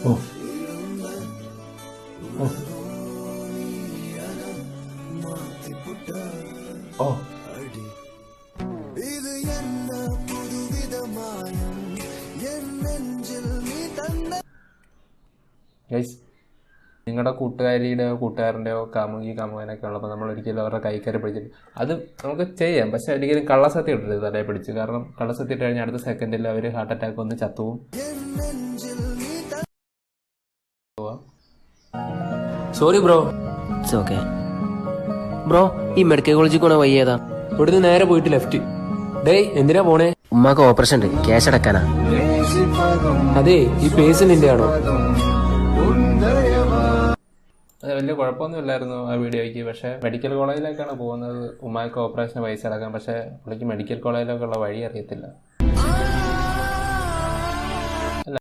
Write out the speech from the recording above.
ഓ ഓ guys, നിങ്ങളുടെ കൂട്ടുകാരിയുടെയോ കൂട്ടുകാരൻ്റെയോ കാമുകനൊക്കെ ഉള്ളപ്പോൾ നമ്മൾ ഒരിക്കലും അവരുടെ കൈക്കറി പിടിച്ചിട്ട് അത് നമുക്ക് ചെയ്യാം. പക്ഷെ ഒരിക്കലും കള്ളസത്യം ഇട്ടരുത് തലയെ പിടിച്ച്. കാരണം കള്ളസത്യം ഇട്ട് കഴിഞ്ഞാൽ അടുത്ത സെക്കൻഡിൽ അവർ ഹാർട്ട് അറ്റാക്ക് വന്ന് ചത്തുവും. Sorry bro. ഓക്കെ ബ്രോ, ഈ മെഡിക്കൽ കോളേജിൽ പോണ വഴി ഏതാ? ഇവിടുന്ന് നേരെ പോയിട്ട് ലെഫ്റ്റ്. ഡേയ്, എന്തിനാ പോണേ? ഉമ്മാക്ക് ഓപ്പറേഷൻ ഉണ്ട്, ക്യാഷ് അടക്കാനാ. അതെ, ഈ പേഴ്സ് നിന്റെ ആണോ? അത് വലിയ കുഴപ്പമൊന്നുമില്ലായിരുന്നു ആ വീഡിയോയ്ക്ക്. പക്ഷേ മെഡിക്കൽ കോളേജിലേക്കാണ് പോകുന്നത് ഉമ്മാക്ക് ഓപ്പറേഷന് പൈസ അടക്കാൻ. പക്ഷേ പുള്ളിക്ക് മെഡിക്കൽ കോളേജിലേക്കുള്ള വഴി അറിയത്തില്ല.